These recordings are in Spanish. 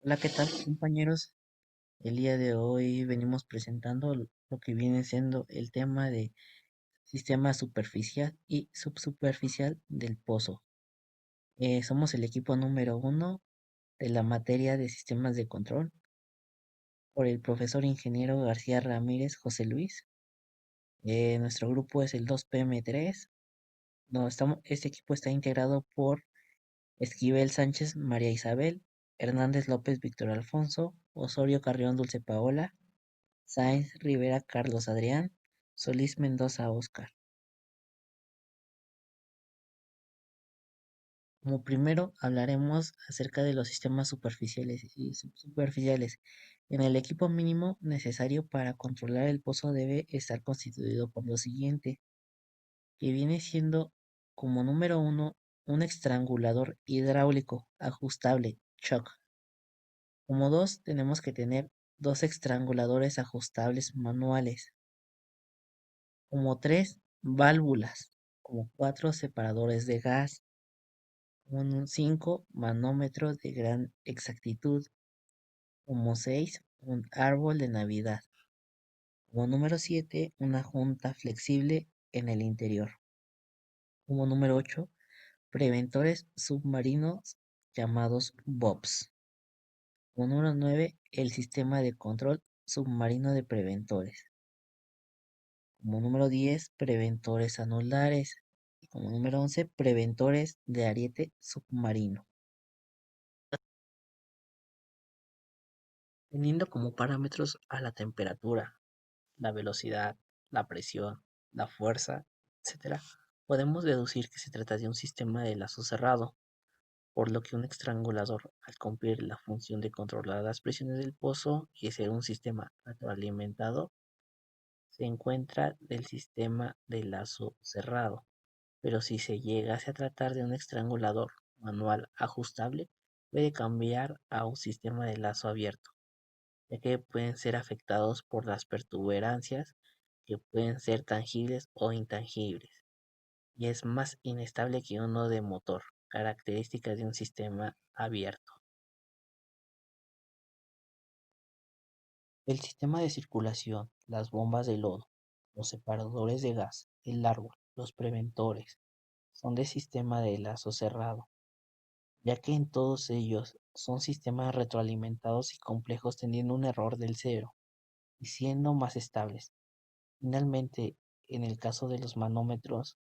Hola, ¿qué tal, compañeros? El día de hoy venimos presentando lo que viene siendo el tema de sistema superficial y subsuperficial del pozo. Somos el equipo número uno de la materia de sistemas de control por el profesor ingeniero García Ramírez José Luis. Nuestro grupo es el 2PM3. No, este equipo está integrado por Esquivel Sánchez María Isabel, Hernández López Víctor Alfonso, Osorio Carrión Dulce Paola, Sáenz Rivera Carlos Adrián, Solís Mendoza Óscar. Como primero hablaremos acerca de los sistemas superficiales y subsuperficiales. En el equipo mínimo necesario para controlar el pozo debe estar constituido por lo siguiente, que viene siendo como número uno un estrangulador hidráulico ajustable, shock. Como dos tenemos que tener dos estranguladores ajustables manuales. Como tres, válvulas. Como cuatro, separadores de gas. Como cinco, manómetros de gran exactitud. Como seis, un árbol de Navidad. Como número siete, una junta flexible en el interior. Como número ocho, preventores submarinos llamados BOPs. Como número nueve, el sistema de control submarino de preventores. Como número 10, preventores anulares. Y como número 11, preventores de ariete submarino. Teniendo como parámetros a la temperatura, la velocidad, la presión, la fuerza, etcétera, podemos deducir que se trata de un sistema de lazo cerrado, por lo que un estrangulador, al cumplir la función de controlar las presiones del pozo y ser un sistema retroalimentado, se encuentra del sistema de lazo cerrado. Pero si se llegase a tratar de un estrangulador manual ajustable, puede cambiar a un sistema de lazo abierto, ya que pueden ser afectados por las protuberancias que pueden ser tangibles o intangibles, y es más inestable que uno de motor, características de un sistema abierto. El sistema de circulación, las bombas de lodo, los separadores de gas, el árbol, los preventores, son de sistema de lazo cerrado, ya que en todos ellos son sistemas retroalimentados y complejos teniendo un error del cero y siendo más estables. Finalmente, en el caso de los manómetros,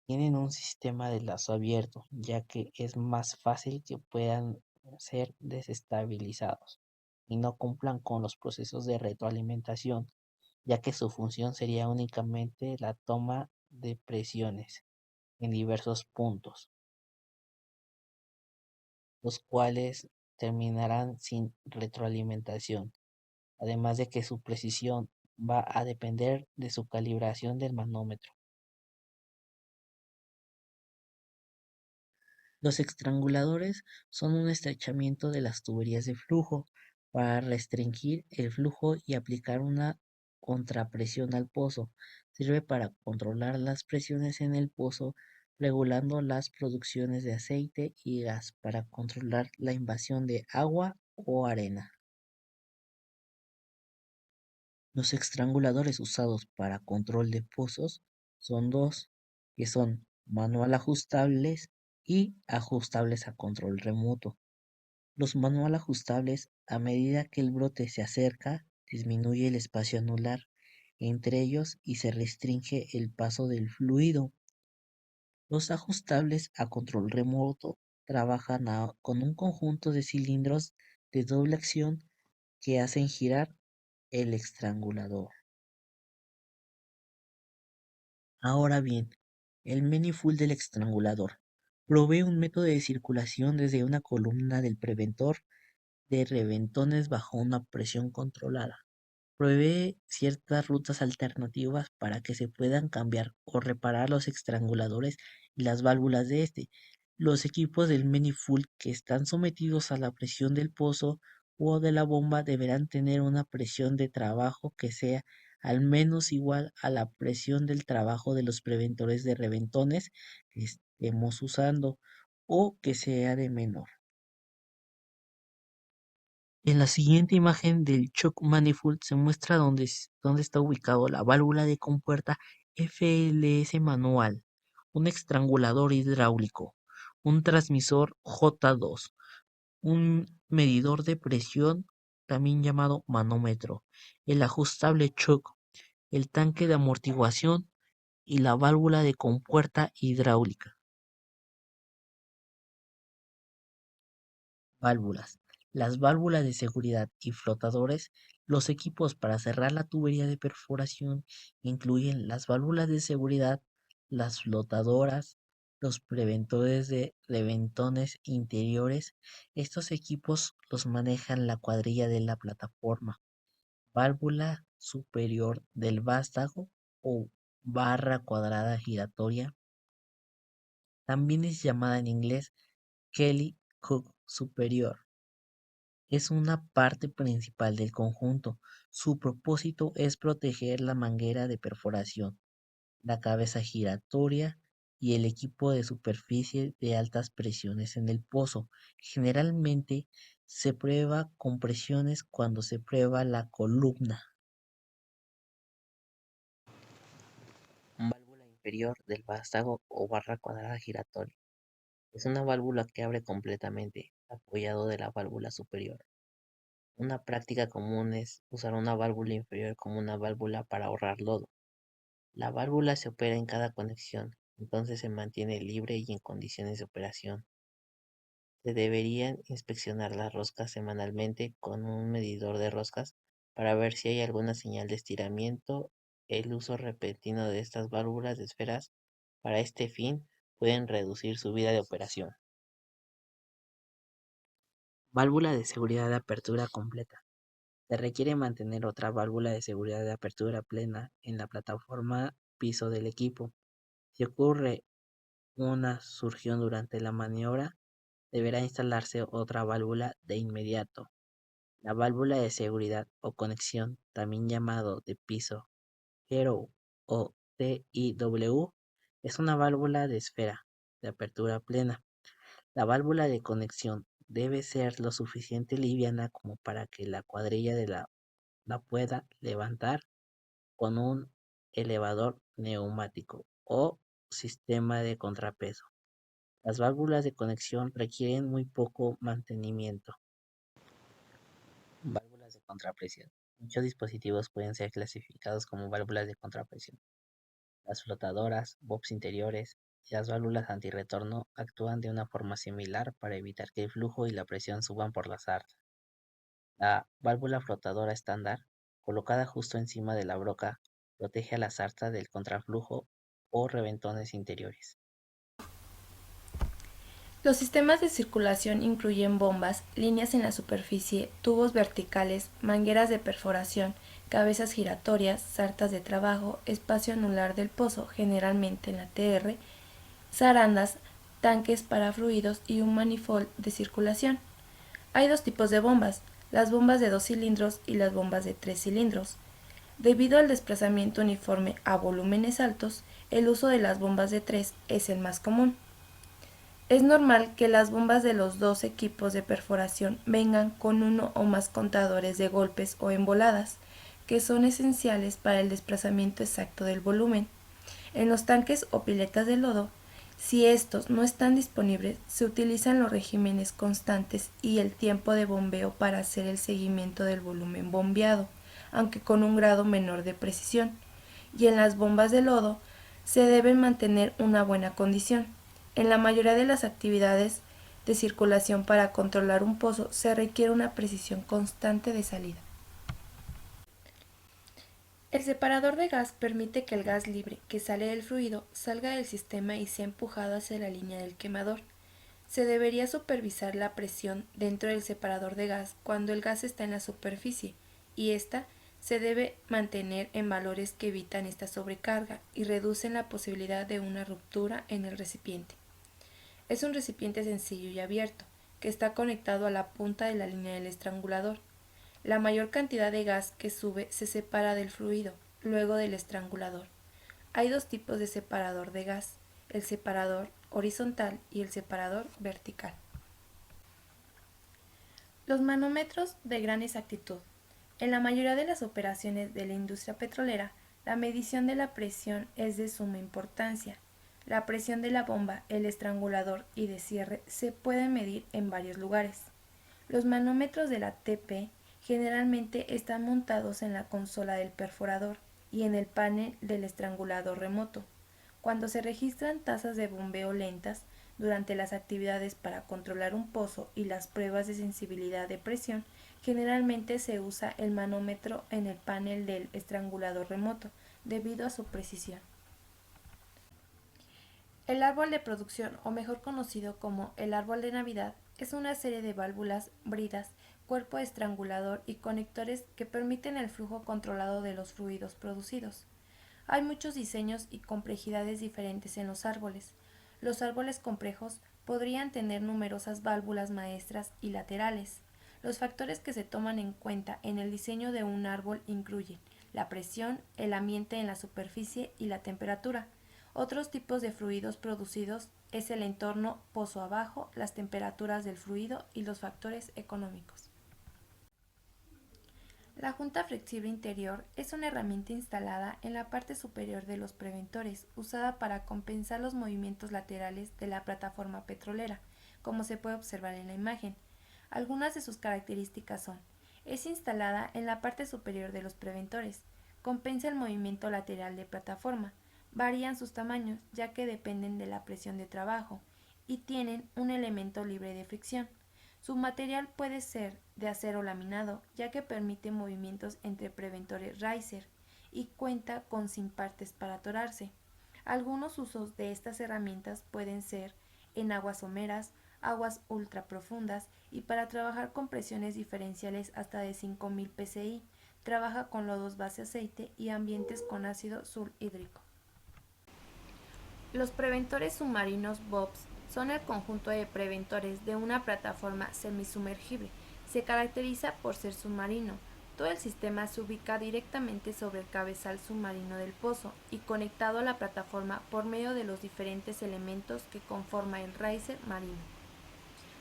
tienen un sistema de lazo abierto, ya que es más fácil que puedan ser desestabilizados y no cumplan con los procesos de retroalimentación, ya que su función sería únicamente la toma de presiones en diversos puntos, los cuales terminarán sin retroalimentación, además de que su precisión va a depender de su calibración del manómetro. Los estranguladores son un estrechamiento de las tuberías de flujo para restringir el flujo y aplicar una contrapresión al pozo. Sirve para controlar las presiones en el pozo, regulando las producciones de aceite y gas para controlar la invasión de agua o arena. Los estranguladores usados para control de pozos son dos, que son manual ajustables y ajustables a control remoto. Los manual ajustables, a medida que el brote se acerca, disminuye el espacio anular entre ellos y se restringe el paso del fluido. Los ajustables a control remoto trabajan con un conjunto de cilindros de doble acción que hacen girar el estrangulador. Ahora bien, el manifold del estrangulador provee un método de circulación desde una columna del preventor de reventones bajo una presión controlada. Provee ciertas rutas alternativas para que se puedan cambiar o reparar los estranguladores y las válvulas de este. Los equipos del manifold que están sometidos a la presión del pozo o de la bomba deberán tener una presión de trabajo que sea al menos igual a la presión del trabajo de los preventores de reventones que estemos usando o que sea de menor. En la siguiente imagen del shock manifold se muestra dónde está ubicado la válvula de compuerta FLS manual, un estrangulador hidráulico, un transmisor J2, un medidor de presión, también llamado manómetro, el ajustable shock, el tanque de amortiguación y la válvula de compuerta hidráulica. Válvulas. Las válvulas de seguridad y flotadores. Los equipos para cerrar la tubería de perforación incluyen las válvulas de seguridad, las flotadoras, los preventores de reventones interiores. Estos equipos los manejan la cuadrilla de la plataforma. Válvula superior del vástago o barra cuadrada giratoria. También es llamada en inglés Kelly Cook superior. Es una parte principal del conjunto. Su propósito es proteger la manguera de perforación, la cabeza giratoria y el equipo de superficie de altas presiones en el pozo. Generalmente se prueba con presiones cuando se prueba la columna. Válvula inferior del vástago o barra cuadrada giratoria. Es una válvula que abre completamente, apoyado de la válvula superior. Una práctica común es usar una válvula inferior como una válvula para ahorrar lodo. La válvula se opera en cada conexión, entonces se mantiene libre y en condiciones de operación. Se deberían inspeccionar las roscas semanalmente con un medidor de roscas para ver si hay alguna señal de estiramiento. El uso repentino de estas válvulas de esferas para este fin pueden reducir su vida de operación. Válvula de seguridad de apertura completa. Se requiere mantener otra válvula de seguridad de apertura plena en la plataforma piso del equipo. Si ocurre una surgión durante la maniobra, deberá instalarse otra válvula de inmediato. La válvula de seguridad o conexión, también llamado de piso Hero o TIW, es una válvula de esfera de apertura plena. La válvula de conexión debe ser lo suficiente liviana como para que la cuadrilla la pueda levantar con un elevador neumático o sistema de contrapeso. Las válvulas de conexión requieren muy poco mantenimiento. Válvulas de contrapresión. Muchos dispositivos pueden ser clasificados como válvulas de contrapresión. Las flotadoras, bobs interiores y las válvulas antirretorno actúan de una forma similar para evitar que el flujo y la presión suban por la sarta. La válvula flotadora estándar, colocada justo encima de la broca, protege a la sarta del contraflujo o reventones interiores. Los sistemas de circulación incluyen bombas, líneas en la superficie, tubos verticales, mangueras de perforación, cabezas giratorias, sartas de trabajo, espacio anular del pozo, generalmente en la TR, zarandas, tanques para fluidos y un manifold de circulación. Hay dos tipos de bombas, las bombas de 2 cilindros y las bombas de 3 cilindros. Debido al desplazamiento uniforme a volúmenes altos, el uso de las bombas de 3 es el más común. Es normal que las bombas de los dos equipos de perforación vengan con uno o más contadores de golpes o emboladas, que son esenciales para el desplazamiento exacto del volumen. En los tanques o piletas de lodo, si estos no están disponibles, se utilizan los regímenes constantes y el tiempo de bombeo para hacer el seguimiento del volumen bombeado, aunque con un grado menor de precisión. Y en las bombas de lodo se deben mantener una buena condición. En la mayoría de las actividades de circulación para controlar un pozo se requiere una precisión constante de salida. El separador de gas permite que el gas libre que sale del fluido salga del sistema y sea empujado hacia la línea del quemador. Se debería supervisar la presión dentro del separador de gas cuando el gas está en la superficie y ésta se debe mantener en valores que evitan esta sobrecarga y reducen la posibilidad de una ruptura en el recipiente. Es un recipiente sencillo y abierto, que está conectado a la punta de la línea del estrangulador. La mayor cantidad de gas que sube se separa del fluido, luego del estrangulador. Hay dos tipos de separador de gas, el separador horizontal y el separador vertical. Los manómetros de gran exactitud. En la mayoría de las operaciones de la industria petrolera, la medición de la presión es de suma importancia. La presión de la bomba, el estrangulador y de cierre se pueden medir en varios lugares. Los manómetros de la TP generalmente están montados en la consola del perforador y en el panel del estrangulador remoto. Cuando se registran tasas de bombeo lentas durante las actividades para controlar un pozo y las pruebas de sensibilidad de presión, generalmente se usa el manómetro en el panel del estrangulador remoto, debido a su precisión. El árbol de producción, o mejor conocido como el árbol de Navidad, es una serie de válvulas, bridas, cuerpo estrangulador y conectores que permiten el flujo controlado de los fluidos producidos. Hay muchos diseños y complejidades diferentes en los árboles. Los árboles complejos podrían tener numerosas válvulas maestras y laterales. Los factores que se toman en cuenta en el diseño de un árbol incluyen la presión, el ambiente en la superficie y la temperatura. Otros tipos de fluidos producidos es el entorno pozo abajo, las temperaturas del fluido y los factores económicos. La junta flexible interior es una herramienta instalada en la parte superior de los preventores, usada para compensar los movimientos laterales de la plataforma petrolera, como se puede observar en la imagen. Algunas de sus características son: es instalada en la parte superior de los preventores, compensa el movimiento lateral de plataforma, varían sus tamaños ya que dependen de la presión de trabajo, y tienen un elemento libre de fricción. Su material puede ser de acero laminado, ya que permite movimientos entre preventores riser, y cuenta con sin partes para atorarse. Algunos usos de estas herramientas pueden ser en aguas someras, aguas ultra profundas y para trabajar con presiones diferenciales hasta de 5000 psi. Trabaja con lodos base aceite y ambientes con ácido sulhídrico. Los preventores submarinos BOPs son el conjunto de preventores de una plataforma semisumergible. Se caracteriza por ser submarino. Todo el sistema se ubica directamente sobre el cabezal submarino del pozo y conectado a la plataforma por medio de los diferentes elementos que conforman el riser marino.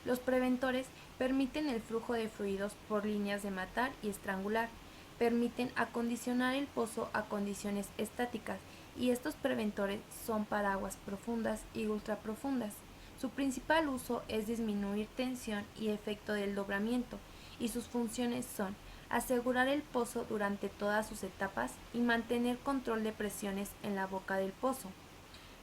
Los preventores permiten el flujo de fluidos por líneas de matar y estrangular, permiten acondicionar el pozo a condiciones estáticas, y estos preventores son para aguas profundas y ultraprofundas. Su principal uso es disminuir tensión y efecto del dobramiento, y sus funciones son asegurar el pozo durante todas sus etapas y mantener control de presiones en la boca del pozo.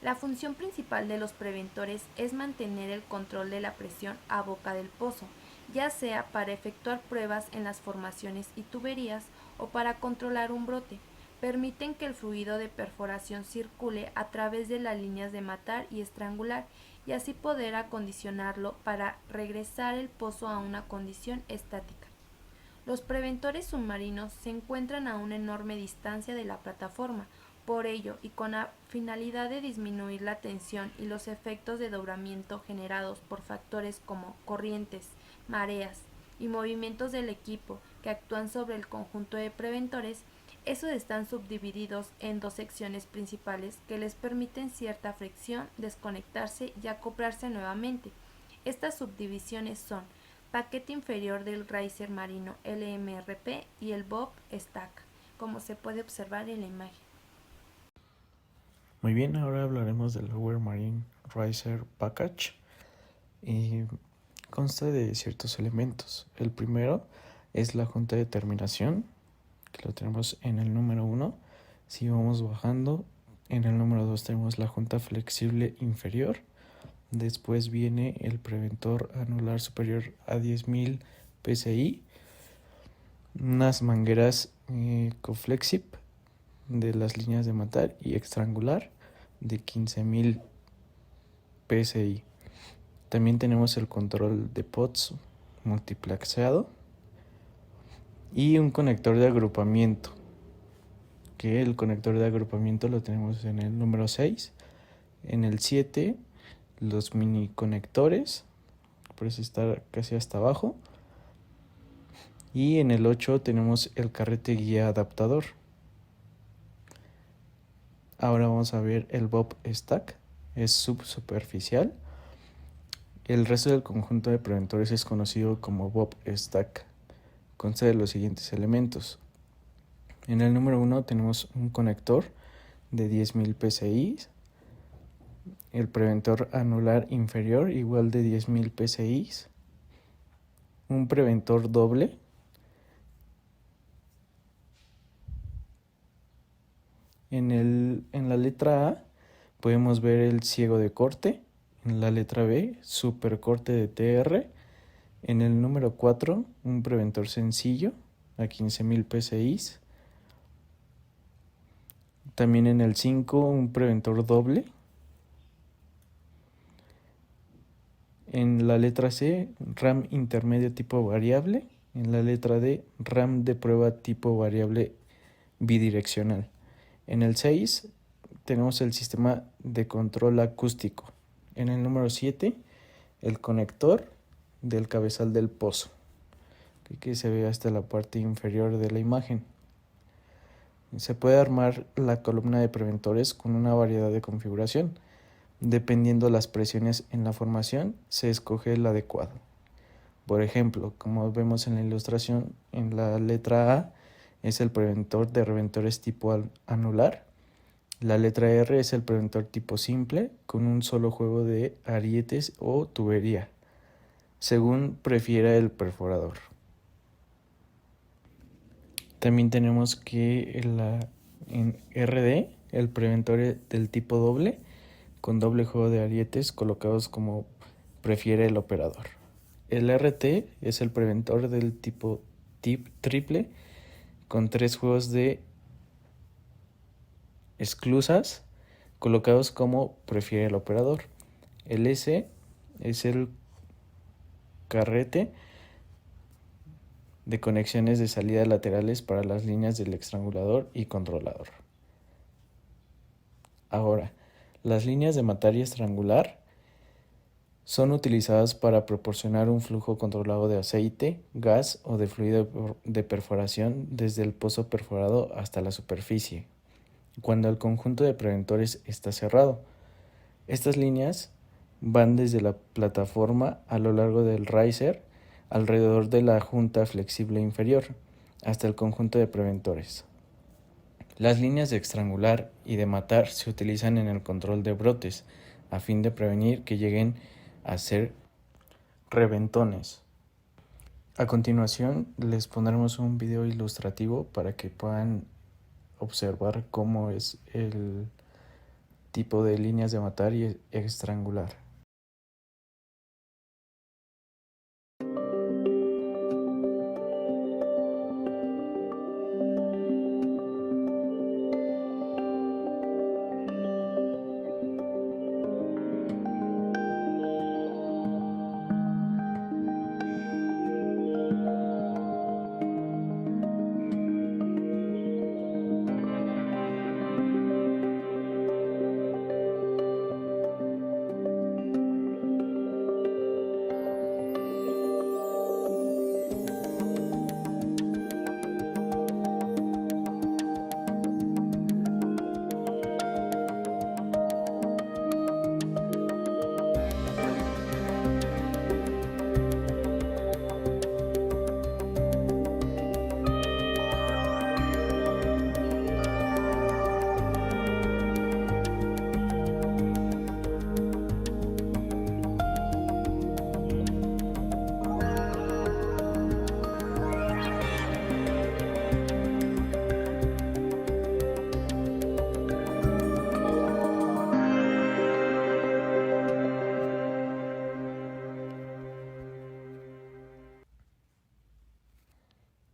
La función principal de los preventores es mantener el control de la presión a boca del pozo, ya sea para efectuar pruebas en las formaciones y tuberías o para controlar un brote. Permiten que el fluido de perforación circule a través de las líneas de matar y estrangular, y así poder acondicionarlo para regresar el pozo a una condición estática. Los preventores submarinos se encuentran a una enorme distancia de la plataforma. Por ello, y con la finalidad de disminuir la tensión y los efectos de dobramiento generados por factores como corrientes, mareas y movimientos del equipo que actúan sobre el conjunto de preventores, estos están subdivididos en dos secciones principales que les permiten cierta fricción, desconectarse y acoplarse nuevamente. Estas subdivisiones son paquete inferior del riser marino LMRP y el bob stack, como se puede observar en la imagen. Muy bien, ahora hablaremos del Lower Marine Riser Package y consta de ciertos elementos. El primero es la junta de terminación, que lo tenemos en el número 1. Si vamos bajando, en el número 2 tenemos la junta flexible inferior. Después viene el preventor anular superior a 10.000 psi, unas mangueras Coflexip de las líneas de matar y estrangular de 15.000 psi. También tenemos el control de pots multiplexeado y un conector de agrupamiento, que el conector de agrupamiento lo tenemos en el número 6. En el 7 los mini conectores, por eso está casi hasta abajo. Y en el 8 tenemos el carrete guía adaptador. Ahora vamos a ver el bob stack, es subsuperficial. El resto del conjunto de preventores es conocido como Bob Stack. Consta de los siguientes elementos. En el número 1 tenemos un conector de 10.000 PSI, el preventor anular inferior igual de 10.000 PSI, un preventor doble, en la letra A podemos ver el ciego de corte, en la letra B supercorte de TR, en el número 4 un preventor sencillo a 15.000 PSI, también en el 5 un preventor doble. En la letra C, RAM intermedio tipo variable. En la letra D, RAM de prueba tipo variable bidireccional. En el 6 tenemos el sistema de control acústico. En el número 7, el conector del cabezal del pozo, que se ve hasta la parte inferior de la imagen. Se puede armar la columna de preventores con una variedad de configuración. Dependiendo las presiones en la formación, se escoge el adecuado. Por ejemplo, como vemos en la ilustración, en la letra A es el preventor de reventores tipo anular. La letra R es el preventor tipo simple, con un solo juego de arietes o tubería, según prefiera el perforador. También tenemos que en RD, el preventor del tipo doble, con doble juego de arietes colocados como prefiere el operador. El RT es el preventor del tipo triple, con 3 juegos de esclusas colocados como prefiere el operador. El S es el carrete de conexiones de salida laterales para las líneas del estrangulador y controlador. Ahora, las líneas de matar y estrangular son utilizadas para proporcionar un flujo controlado de aceite, gas o de fluido de perforación desde el pozo perforado hasta la superficie, cuando el conjunto de preventores está cerrado. Estas líneas van desde la plataforma a lo largo del riser, alrededor de la junta flexible inferior, hasta el conjunto de preventores. Las líneas de estrangular y de matar se utilizan en el control de brotes, a fin de prevenir que lleguen a ser reventones. A continuación les pondremos un video ilustrativo para que puedan observar cómo es el tipo de líneas de matar y estrangular.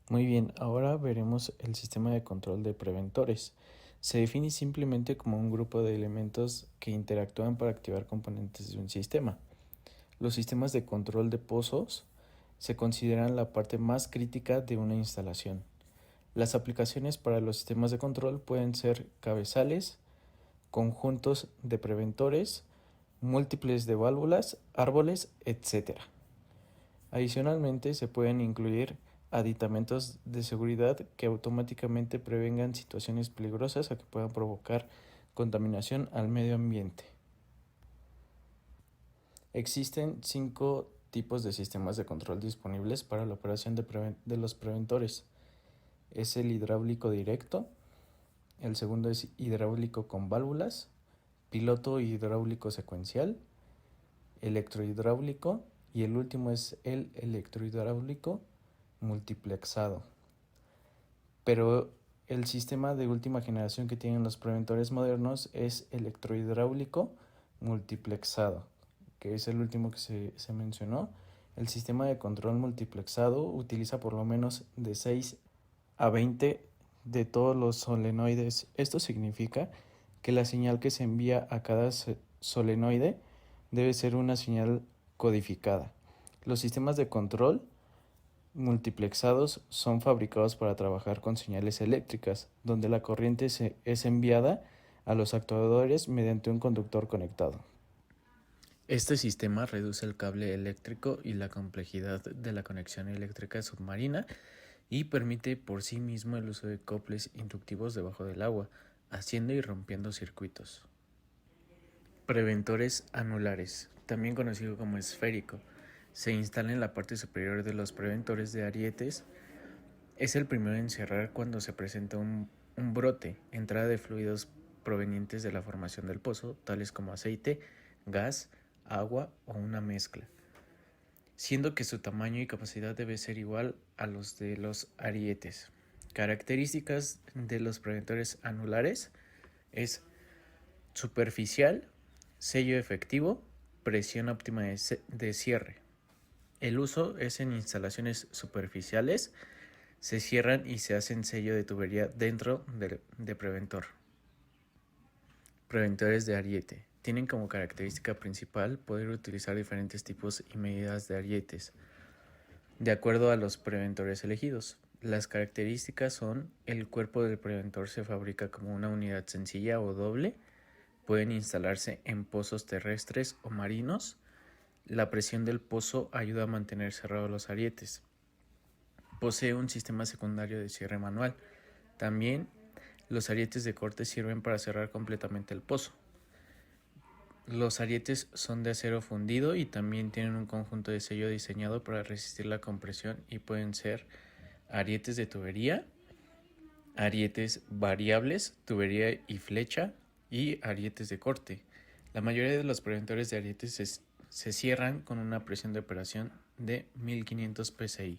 Muy bien, ahora veremos el sistema de control de preventores. Se define simplemente como un grupo de elementos que interactúan para activar componentes de un sistema. Los sistemas de control de pozos se consideran la parte más crítica de una instalación. Las aplicaciones para los sistemas de control pueden ser cabezales, conjuntos de preventores, múltiples de válvulas, árboles, etc. Adicionalmente, se pueden incluir aditamentos de seguridad que automáticamente prevengan situaciones peligrosas o que puedan provocar contaminación al medio ambiente. Existen 5 tipos de sistemas de control disponibles para la operación de los preventores. Es el hidráulico directo, el segundo es hidráulico con válvulas, piloto hidráulico secuencial, electrohidráulico y el último es el electrohidráulico multiplexado. Pero el sistema de última generación que tienen los preventores modernos es electrohidráulico multiplexado, que es el último que se mencionó. El sistema de control multiplexado utiliza por lo menos de 6 a 20 de todos los solenoides. Esto significa que la señal que se envía a cada solenoide debe ser una señal codificada. Los sistemas de control multiplexados son fabricados para trabajar con señales eléctricas, donde la corriente es enviada a los actuadores mediante un conductor conectado. Este sistema reduce el cable eléctrico y la complejidad de la conexión eléctrica submarina y permite por sí mismo el uso de coples inductivos debajo del agua, haciendo y rompiendo circuitos. Preventores anulares, también conocido como esférico, se instala en la parte superior de los preventores de arietes. Es el primero en cerrar cuando se presenta un brote, entrada de fluidos provenientes de la formación del pozo, tales como aceite, gas, agua o una mezcla, siendo que su tamaño y capacidad debe ser igual a los de los arietes. Características de los preventores anulares es superficial, sello efectivo, presión óptima de cierre. El uso es en instalaciones superficiales, se cierran y se hacen sello de tubería dentro de preventor. Preventores de ariete. Tienen como característica principal poder utilizar diferentes tipos y medidas de arietes, de acuerdo a los preventores elegidos. Las características son: el cuerpo del preventor se fabrica como una unidad sencilla o doble, pueden instalarse en pozos terrestres o marinos, la presión del pozo ayuda a mantener cerrados los arietes, posee un sistema secundario de cierre manual. También los arietes de corte sirven para cerrar completamente el pozo. Los arietes son de acero fundido y también tienen un conjunto de sello diseñado para resistir la compresión y pueden ser arietes de tubería, arietes variables, tubería y flecha y arietes de corte. La mayoría de los preventores de arietes se cierran con una presión de operación de 1500 psi.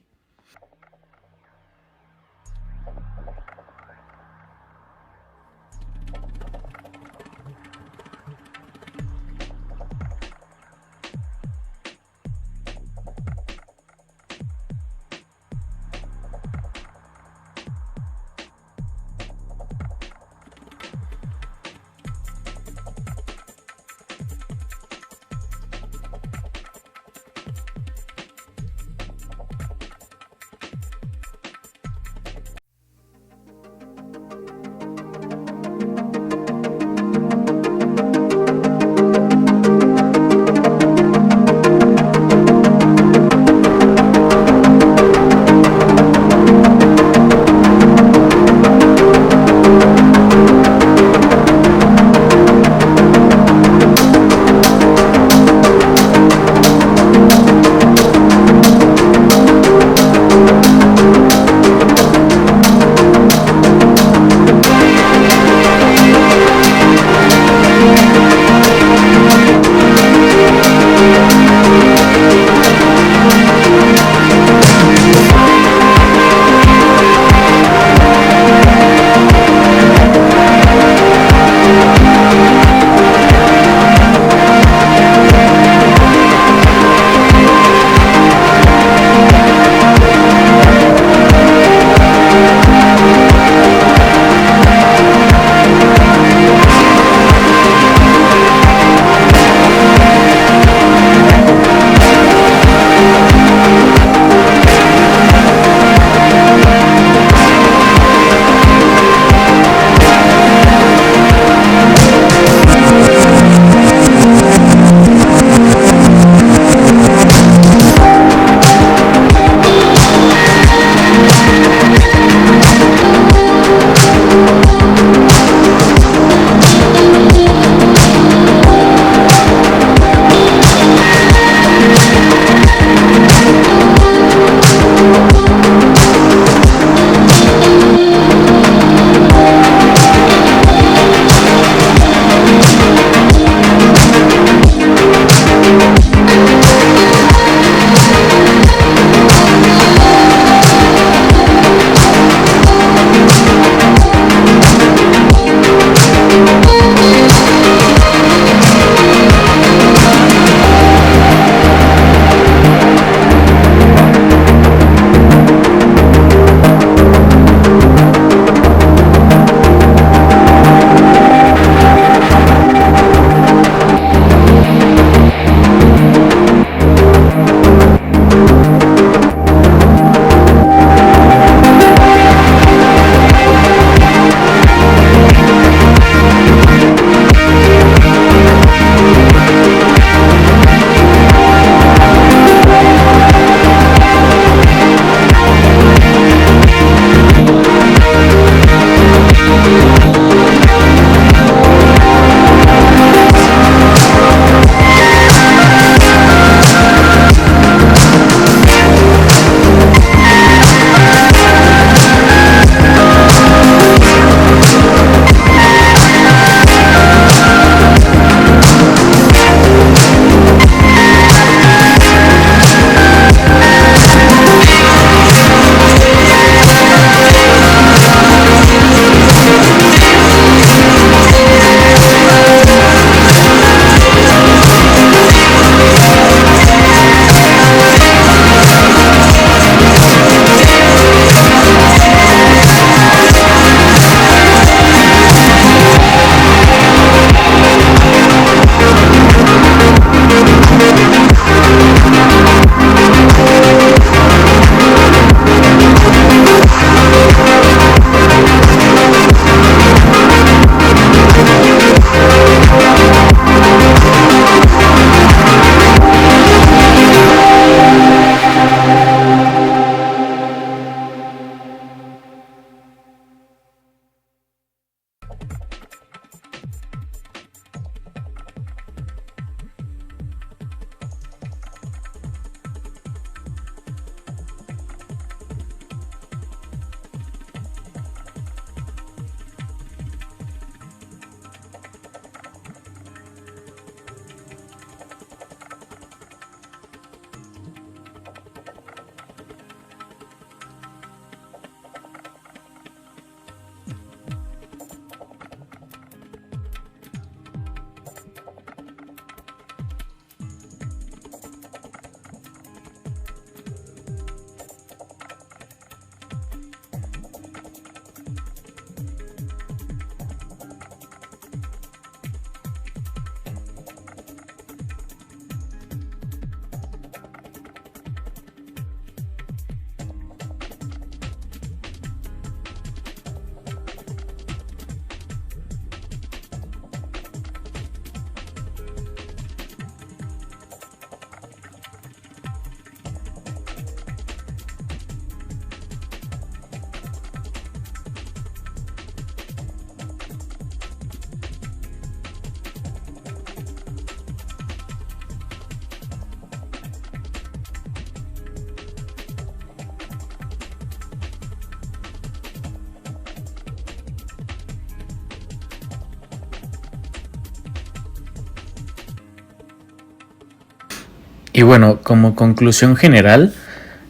Y bueno, como conclusión general,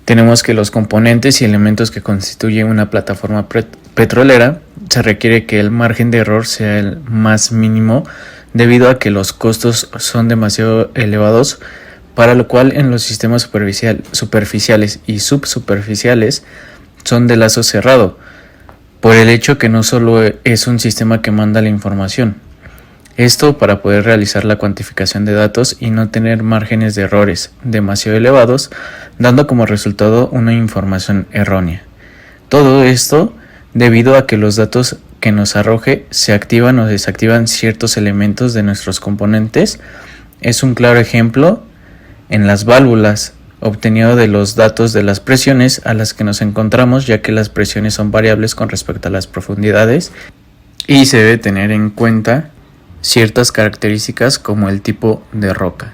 tenemos que los componentes y elementos que constituyen una plataforma petrolera se requiere que el margen de error sea el más mínimo debido a que los costos son demasiado elevados, para lo cual en los sistemas superficiales y subsuperficiales son de lazo cerrado, por el hecho que no solo es un sistema que manda la información. Esto para poder realizar la cuantificación de datos y no tener márgenes de errores demasiado elevados, dando como resultado una información errónea. Todo esto debido a que los datos que nos arroje se activan o desactivan ciertos elementos de nuestros componentes. Es un claro ejemplo en las válvulas, obtenido de los datos de las presiones a las que nos encontramos, ya que las presiones son variables con respecto a las profundidades y se debe tener en cuenta ciertas características como el tipo de roca.